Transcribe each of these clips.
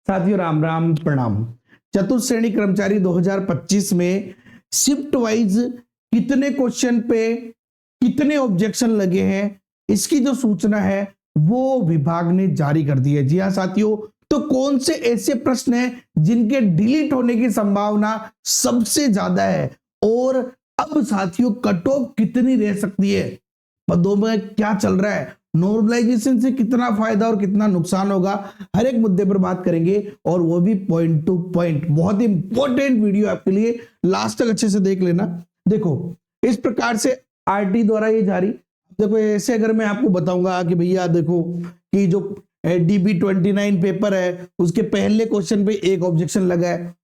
साथियों राम राम प्रणाम। चतुर्थ श्रेणी कर्मचारी 2025 में शिफ्ट वाइज कितने क्वेश्चन पे कितने ऑब्जेक्शन लगे हैं, इसकी जो सूचना है वो विभाग ने जारी कर दी है। जी हाँ साथियों, तो कौन से ऐसे प्रश्न हैं जिनके डिलीट होने की संभावना सबसे ज्यादा है और अब साथियों कट ऑफ कितनी रह सकती है, पदों में क्या चल रहा है, नॉर्मलाइजेशन से कितना फायदा और कितना नुकसान होगा, हर एक मुद्दे पर बात करेंगे और वो भी पॉइंट टू पॉइंट। बहुत ही इंपॉर्टेंट वीडियो आपके लिए, लास्ट तक अच्छे से देख लेना। देखो इस प्रकार से आरटी द्वारा ये जारी, देखो ऐसे अगर मैं आपको बताऊंगा कि भैया देखो कि जो DB 29 पेपर है उसके पहले क्वेश्चन पे एक ऑब्जेक्शन लगा है,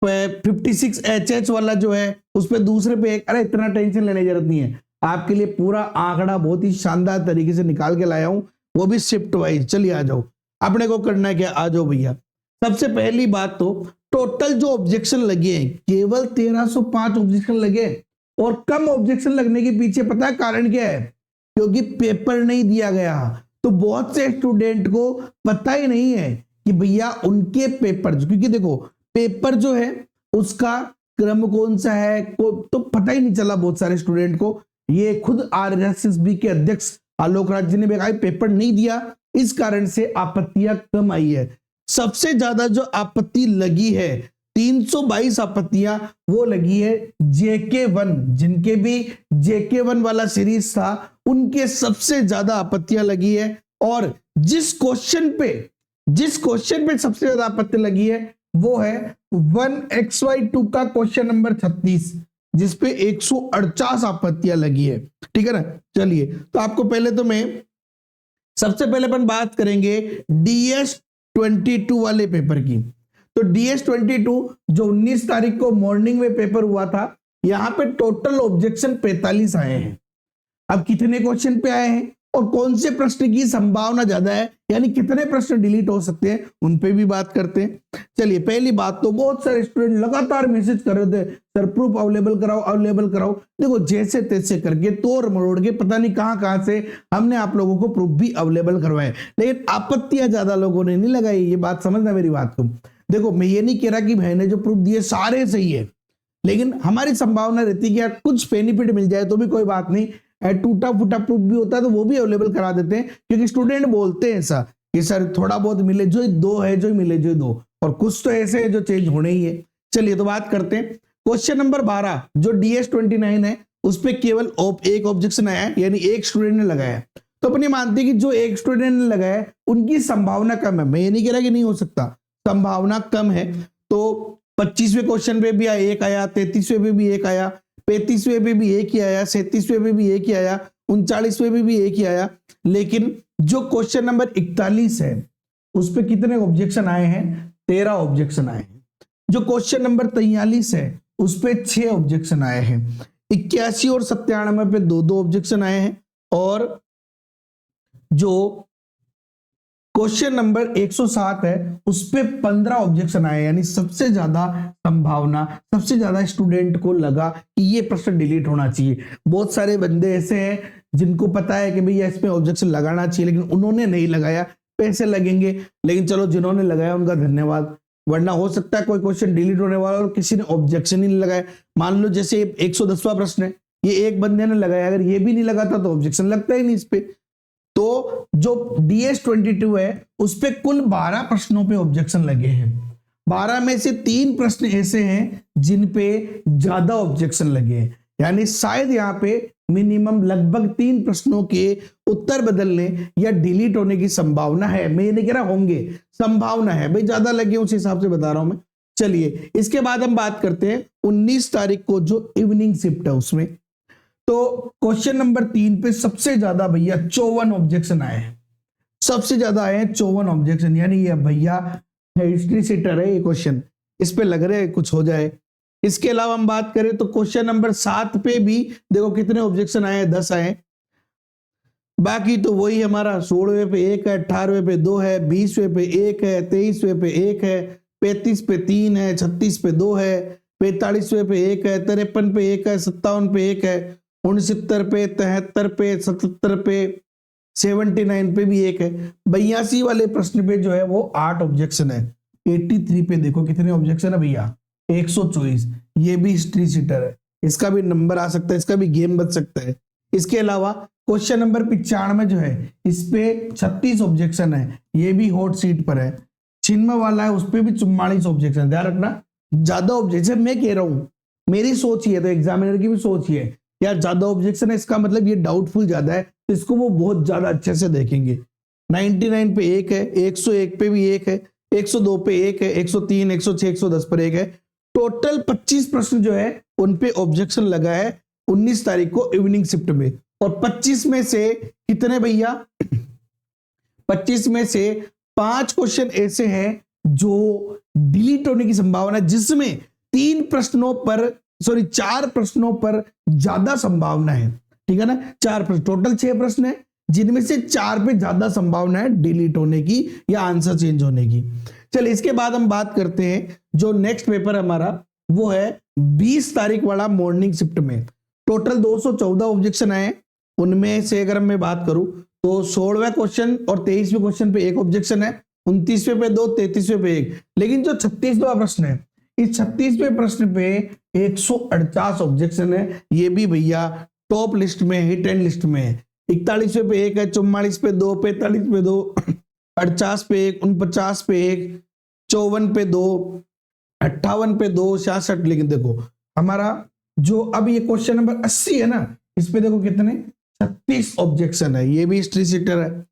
56 HH वाला जो है उस पे दूसरे पे एक, अरे इतना टेंशन लेने की जरूरत नहीं है, आपके लिए पूरा आंकड़ा बहुत ही शानदार तरीके से निकाल के लाया हूं, वो भी शिफ्ट वाइज। चलिए आ जाओ, अपने को करना है क्या, आ जाओ भैया। सबसे पहली बात तो टोटल जो ऑब्जेक्शन लगे हैं केवल 1305 ऑब्जेक्शन लगे और कम ऑब्जेक्शन लगने के पीछे पता है कारण क्या है, क्योंकि पेपर नहीं दिया गया। तो बहुत से स्टूडेंट को पता ही नहीं है कि भैया उनके पेपर, क्योंकि देखो पेपर जो है उसका क्रम कौन सा है तो पता ही नहीं चला बहुत सारे स्टूडेंट को। ये खुद RSSB के अध्यक्ष आलोक राज जी ने भी कहा पेपर नहीं दिया, इस कारण से आपत्तियां कम आई है। सबसे ज्यादा जो आपत्ति लगी है 322 आपत्तियां वो लगी है JK1, जिनके भी JK1 वाला सीरीज था उनके सबसे ज्यादा आपत्तियां लगी है। और जिस क्वेश्चन पे सबसे ज्यादा आपत्ति लगी है वो है 1XY2 का क्वेश्चन नंबर 36, जिसपे 148 आपत्तियां लगी है। ठीक है ना। चलिए तो आपको पहले तो मैं सबसे पहले अपन बात करेंगे DS22 वाले पेपर की। तो DS22 जो 19 तारीख को मॉर्निंग में पेपर हुआ था, यहां पे टोटल ऑब्जेक्शन 45 आए हैं। अब कितने क्वेश्चन पे आए हैं और कौन से प्रश्न की संभावना ज्यादा है, यानी कितने प्रश्न डिलीट हो सकते हैं, उन पे भी बात करते हैं। चलिए पहली बात तो बहुत सारे स्टूडेंट लगातार मैसेज कर रहे थे सर प्रूफ अवेलेबल कराओ। देखो जैसे तैसे करके तोड़ मरोड़ के पता नहीं कहां से हमने आप लोगों को प्रूफ भी अवेलेबल करवाए, लेकिन आपत्तियां ज्यादा लोगों ने नहीं लगाई। ये बात समझना मेरी बात को। देखो मैं ये नहीं कह रहा कि मैंने जो प्रूफ दिए सारे सही है, लेकिन हमारी संभावना रहती है कि यार कुछ बेनिफिट मिल जाए तो भी कोई बात नहीं, टूटा फूटा प्रूफ भी होता है तो वो भी अवेलेबल करा देते हैं, क्योंकि स्टूडेंट बोलते हैं ऐसा कि सर थोड़ा बहुत मिले जो दो है, जो मिले जो दो, और कुछ तो ऐसे है जो चेंज होने ही है। चलिए तो बात करते हैं क्वेश्चन नंबर 12 जो DS29 है उस पर केवल एक ऑब्जेक्शन आया है, यानी एक स्टूडेंट ने लगाया। तो अपनी मानते हैं कि जो एक स्टूडेंट ने लगाया उनकी संभावना कम है, मैं ये नहीं कह रहा कि नहीं हो सकता, संभावना कम है। तो 25वें क्वेश्चन पे भी एक आया, 33वें पे भी एक आया, 35वें पे भी एक ही आया, 37वें पे भी एक ही आया, 39वें पे भी एक ही आया। लेकिन जो क्वेश्चन नंबर 41 है उस पे कितने ऑब्जेक्शन आए हैं, 13 ऑब्जेक्शन आए हैं। जो क्वेश्चन नंबर 43 है उस पे 6 ऑब्जेक्शन आए हैं। 81 और 97 पे 2-2 ऑब्जेक्शन आए हैं। और जो क्वेश्चन नंबर 107 है उस पे 15 ऑब्जेक्शन आए, यानी सबसे ज्यादा संभावना, सबसे ज्यादा स्टूडेंट को लगा कि ये प्रश्न डिलीट होना चाहिए। बहुत सारे बंदे ऐसे हैं जिनको पता है कि भैया इसमें ऑब्जेक्शन लगाना चाहिए, लेकिन उन्होंने नहीं लगाया, पैसे लगेंगे, लेकिन चलो जिन्होंने लगाया उनका धन्यवाद, वरना हो सकता है कोई क्वेश्चन डिलीट होने वाला और किसी ने ऑब्जेक्शन ही नहीं लगाया। मान लो जैसे 110वां प्रश्न है, ये एक बंदे ने लगाया, अगर ये भी नहीं लगाता तो ऑब्जेक्शन लगता ही नहीं इस पे। तो जो DS22 है उस पे कुल 12 प्रश्नों पे ऑब्जेक्शन लगे हैं। 12 में से 3 प्रश्न ऐसे हैं जिन पे ज्यादा ऑब्जेक्शन लगे हैं, यानी शायद यहाँ पे मिनिमम लगभग 3 प्रश्नों के उत्तर बदलने या डिलीट होने की संभावना है। मैं ये नहीं कह रहा होंगे, संभावना है, भाई ज्यादा लगे उस हिसाब से बता रहा हूं मैं। चलिए इसके बाद हम बात करते हैं 19 तारीख को जो इवनिंग शिफ्ट है उसमें। तो क्वेश्चन नंबर 3 पे सबसे ज्यादा भैया 54 ऑब्जेक्शन आए हैं, सबसे ज्यादा आए हैं 54 ऑब्जेक्शन, यानी ये भैया हिस्ट्री सीटर है ये क्वेश्चन, इस पे लग रहे कुछ हो जाए। इसके अलावा हम बात करें तो क्वेश्चन नंबर 7 पे भी देखो कितने ऑब्जेक्शन आए हैं, 10 आए। बाकी तो वही हमारा 16वें पे 1 है, 18वें पे 2 है, 20वें पे 1 है, 23वें पे 1 है, 35 पे 3 है, 36 पे 2 है, 45वें पे 1 है, 53 पे 1 है, 57 पे 1 है, 69 पे, 73 पे, 77 पे, 79 पे भी 1 है। 82 वाले प्रश्न पे जो है वो 8 ऑब्जेक्शन है। 83 पे देखो कितने ऑब्जेक्शन है भैया, 124। ये भी हिस्ट्री सीटर है, इसका भी नंबर आ सकता है, इसका भी गेम बच सकता है। इसके अलावा क्वेश्चन नंबर 95 जो है इस पे 36 ऑब्जेक्शन है, ये भी हॉट सीट पर है। 96 वाला है, उस पे भी 44 ऑब्जेक्शन। ध्यान रखना, ज्यादा ऑब्जेक्शन मैं कह रहा हूं, मेरी सोच ही है, तो एग्जामिनर की भी सोच ही है यार, ज्यादा ऑब्जेक्शन है इसका मतलब ये डाउटफुल ज्यादा है, तो इसको वो बहुत ज्यादा अच्छे से देखेंगे। 99 पे एक है, 101 पे भी एक है, 102 पे एक है, 103, 106, 110 पर एक है। टोटल 25 प्रश्न जो है उन पे ऑब्जेक्शन लगा है 19 तारीख को इवनिंग शिफ्ट में। और 25 में से कितने भैया, 25 में से 5 क्वेश्चन ऐसे हैं जो डिलीट होने की संभावना है, जिसमें 4 प्रश्नों पर ज्यादा संभावना है। ठीक है ना, 4 प्रश्न, टोटल 6 प्रश्न है, जिनमें से 4 पे ज्यादा संभावना है डिलीट होने की या आंसर चेंज होने की। चल इसके बाद हम बात करते हैं जो नेक्स्ट पेपर हमारा, वो है 20 तारीख वाला मॉर्निंग शिफ्ट में। टोटल 214 ऑब्जेक्शन आए, उनमें से अगर मैं बात करूं तो 16वें क्वेश्चन और 23वें क्वेश्चन पे एक ऑब्जेक्शन है, 29वें पे 2, 33वें पे 1। लेकिन जो 36वां प्रश्न है, इस 36वें प्रश्न पे 148 ऑब्जेक्शन है, ये भी भैया टॉप लिस्ट में, हिट एंड लिस्ट में है। 41वें पे 1 है, 44 पे 2, 45 पे 2, 48 पे 1, 49 पे 1, 54 पे 2, 58 पे 2, 66। लेकिन देखो हमारा जो अब ये क्वेश्चन नंबर 80 है ना, इस पे देखो कितने 36 ऑब्जेक्शन है, ये भी हिस्ट्री सीटर है।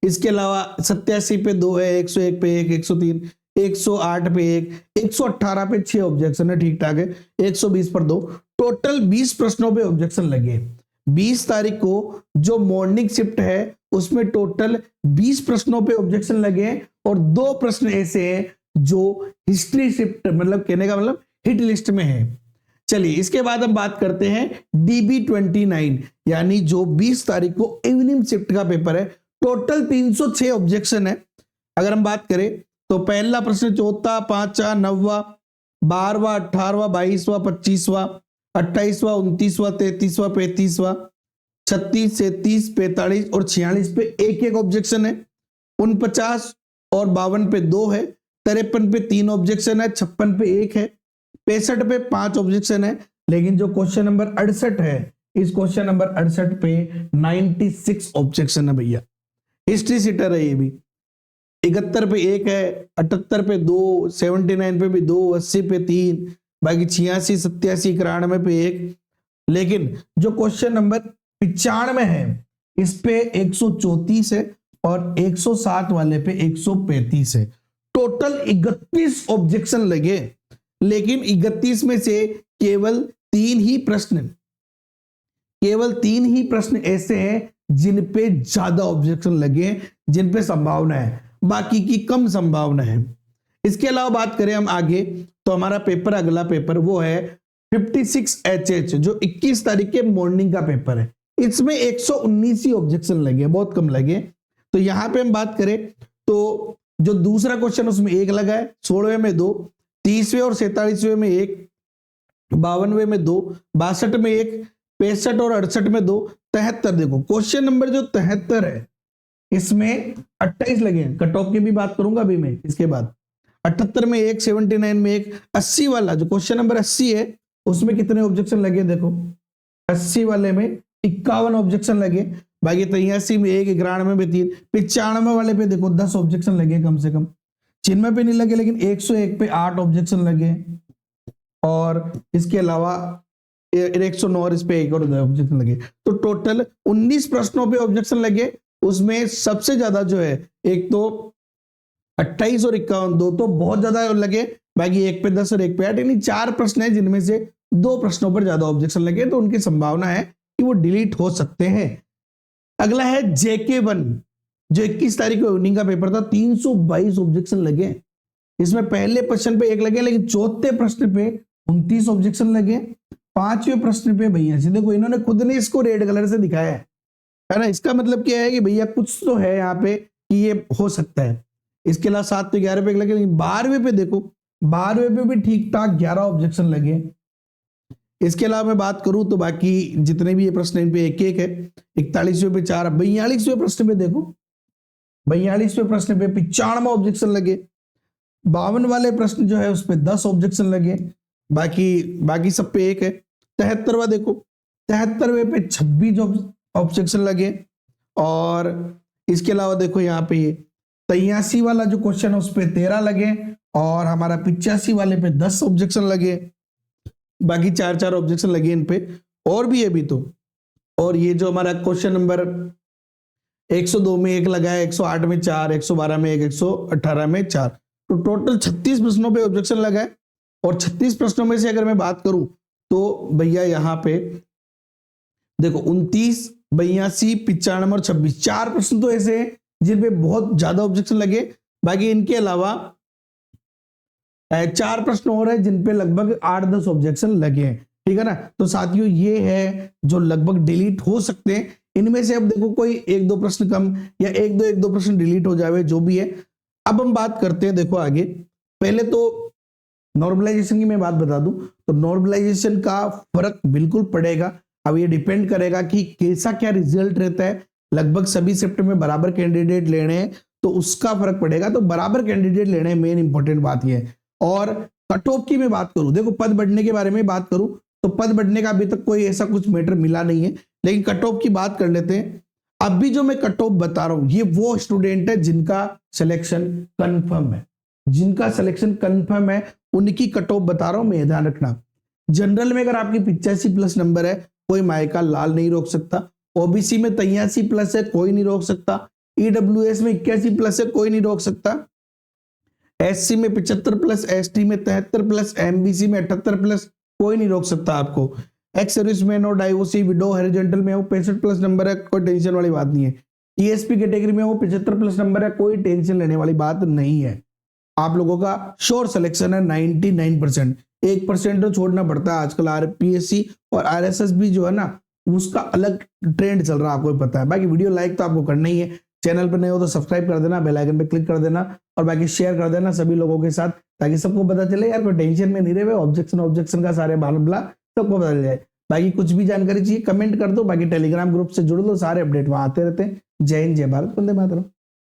इसके अलावा 87 पे 2 है, 101 पे 1, 103, 108 पे 1, 118 पे 6 ऑब्जेक्शन है, ठीक ठाक है, 120 पर 2। टोटल 20 प्रश्नों पे ऑब्जेक्शन लगे। 20 तारीख को जो मॉर्निंग शिफ्ट है उसमें टोटल 20 प्रश्नों पे ऑब्जेक्शन लगे, और 2 प्रश्न ऐसे हैं जो हिस्ट्री शिफ्ट मतलब कहने का मतलब हिट लिस्ट में है। चलिए इसके बाद हम बात करते हैं DB29, यानी जो 20 तारीख को इवनिंग शिफ्ट का पेपर है। टोटल 306 ऑब्जेक्शन है। अगर हम बात करें तो पहला प्रश्न, चौथा, पांचवा, 9वां, 12वां, 18वां, 22वां, 25वां, 28वां, 29वां, 33वां, 35वां, 36, 37, 45 और 46 पे एक एक ऑब्जेक्शन है। 49 और 52 पे 2 है, 53 पे 3 ऑब्जेक्शन है, 56 पे 1 है, 65 पे 5 ऑब्जेक्शन है। लेकिन जो क्वेश्चन नंबर 68 है, इस क्वेश्चन नंबर 68 पे 96 ऑब्जेक्शन है भैया, हिस्ट्री सीटर है ये भी। 71 पे 1 है, 78 पे 2, 79 पे भी 2, 80 पे 3, बाकी 86, 87, 91 पे 1। लेकिन जो क्वेश्चन नंबर 95 है, इस पे 134 है और 107 वाले पे 135 है। टोटल 31 ऑब्जेक्शन लगे, लेकिन 31 में से केवल 3 ही प्रश्न ऐसे हैं जिन पे ज्यादा ऑब्जेक्शन लगे, जिन पे संभावना है, बाकी की कम संभावना है। इसके अलावा बात करें हम आगे, तो हमारा पेपर, अगला पेपर वो है 56HH, जो 21 तारीख के मॉर्निंग का पेपर है। इसमें 119 ही ऑब्जेक्शन लगे, बहुत कम लगे। तो यहां पे हम बात करें तो जो दूसरा क्वेश्चन उसमें 1 लगा है, 16वें में 2, 30वें और 47वें में 1, 52वें में 2, 62 में 1, 65 और 68 में 2, 73। देखो क्वेश्चन नंबर जो 73 है, इसमें 28 लगे हैं। कट ऑफ की भी बात करूंगा अभी मैं इसके बाद। 78 में 1, 79 में 1, 80 वाला जो क्वेश्चन नंबर 80 है, उसमें कितने ऑब्जेक्शन लगे देखो, 80 वाले में 51 ऑब्जेक्शन लगे, बाकी 83 में 1, 91 में 3, 95 वाले पे देखो 10 ऑब्जेक्शन लगे कम से कम। 96 पे नहीं लगे, लेकिन 101 पे 8 ऑब्जेक्शन लगे, और इसके अलावा 109 और इस पे 1 और ऑब्जेक्शन लगे। तो टोटल 19 प्रश्नों पे ऑब्जेक्शन लगे। उसमें सबसे ज्यादा जो है, एक तो 28 और 51, 2 तो बहुत ज्यादा लगे, बाकी 1 पे 10 और 1 पे 8, यानी 4 प्रश्न है जिनमें से 2 प्रश्नों पर ज्यादा ऑब्जेक्शन लगे, तो उनकी संभावना है कि वो डिलीट हो सकते हैं। अगला है JK1, जो 21 तारीख को इवनिंग का पेपर था, 322 ऑब्जेक्शन लगे। इसमें पहले प्रश्न पे 1 लगे, लेकिन चौथे प्रश्न पे 29 ऑब्जेक्शन लगे। 5वें प्रश्न पे भैया जी देखो, इन्होंने खुद ने इसको रेड कलर से दिखाया है ना, इसका मतलब क्या है कि भैया कुछ तो है यहाँ पे कि ये हो सकता है। इसके अलावा 7 पे 11 पे 1 लगे, लेकिन 12वें पे देखो, 12वें पे भी ठीक ठाक 11 ऑब्जेक्शन लगे। इसके अलावा मैं बात करूं तो बाकी जितने भी ये प्रश्न इन पे 1-1 है। 41वें पे 4, 42वें प्रश्न पे देखो, 42वें प्रश्न पे 95 ऑब्जेक्शन लगे। 52 वाले प्रश्न जो है उस पे 10 ऑब्जेक्शन लगे, बाकी सब पे एक है। 73वां देखो, 73वें पे 26 ऑब्जेक्शन लगे। और इसके अलावा देखो यहाँ पे ये 83 वाला जो क्वेश्चन है उस पे 13 लगे, और हमारा 85 वाले पे 10 ऑब्जेक्शन लगे, बाकी 4 ऑब्जेक्शन लगे इन पे। और भी है भी तो, और ये जो हमारा क्वेश्चन नंबर 102 में 1 लगा है, 108 में 4, 112 में 1, 118 में 4, तो टोटल 36 प्रश्नों पे ऑब्जेक्शन लगा है। और 36 प्रश्नों में से अगर मैं बात करूं तो भैया यहाँ पे देखो 29, 82, 95 और 26, 4 प्रश्न तो ऐसे हैं जिन पे बहुत ज्यादा ऑब्जेक्शन लगे। बाकी इनके अलावा 4 प्रश्न और है जिन पे लगभग 8-10 ऑब्जेक्शन लगे हैं, ठीक है ना। तो साथियों ये है जो लगभग डिलीट हो सकते हैं। इनमें से अब देखो कोई 1-2 प्रश्न कम या 1-2 प्रश्न डिलीट हो जावे, जो भी है। अब हम बात करते हैं देखो आगे। पहले तो नॉर्मलाइजेशन की मैं बात बता दूं तो नॉर्मलाइजेशन का फर्क बिल्कुल पड़ेगा। अब ये डिपेंड करेगा कि कैसा क्या रिजल्ट रहता है। लगभग सभी शिफ्ट में बराबर कैंडिडेट लेने हैं तो उसका फर्क पड़ेगा। तो बराबर कैंडिडेट लेने हैं, मेन इंपॉर्टेंट बात यह है। और कट ऑफ की मैं बात करूं, देखो पद बढ़ने के बारे में बात करूं तो पद बढ़ने का अभी तक कोई ऐसा कुछ मैटर मिला नहीं है, लेकिन कट ऑफ की बात कर लेते हैं। अभी जो मैं कट ऑफ बता रहा हूं ये वो स्टूडेंट है जिनका सिलेक्शन कंफर्म है, जिनका सिलेक्शन कंफर्म है उनकी कट ऑफ बता रहा हूं मैं, ध्यान रखना। जनरल में अगर आपकी 85 प्लस नंबर है कोई मायका लाल नहीं रोक सकता। ओबीसी में 83 प्लस है कोई नहीं रोक सकता। ईडब्ल्यूएस में 81 प्लस है कोई नहीं रोक सकता। एससी में 75 प्लस, एसटी में 73 प्लस, एमबीसी में 78 प्लस, कोई नहीं रोक सकता आपको। एक्स सर्विसमैन और डाइवोर्सी, विडो, हॉरिजॉन्टल में वो 65 प्लस नंबर है, कोई टेंशन वाली बात नहीं है। ईएसपी कैटेगरी में वो 75 प्लस नंबर है, कोई टेंशन लेने वाली बात नहीं है। आप लोगों का श्योर सिलेक्शन है 99%। 1% तो छोड़ना पड़ता है आजकल। आरपीएससी और आरएसएस भी जो है ना उसका अलग ट्रेंड चल रहा है, आपको पता है। बाकी वीडियो लाइक तो आपको करना ही है, चैनल पर नए हो तो सब्सक्राइब कर देना, बेल आइकन पे क्लिक कर देना, और बाकी शेयर कर देना सभी लोगों के साथ, ताकि सबको पता चले यार कोई टेंशन में नहीं रहे, ऑब्जेक्शन का सारे मामला सबको पता चल जाए। बाकी कुछ भी जानकारी चाहिए कमेंट कर दो, बाकी टेलीग्राम ग्रुप से जुड़ लो, सारे अपडेट वहां आते रहते हैं। जय हिंद, जय भारत, वंदे मातरम।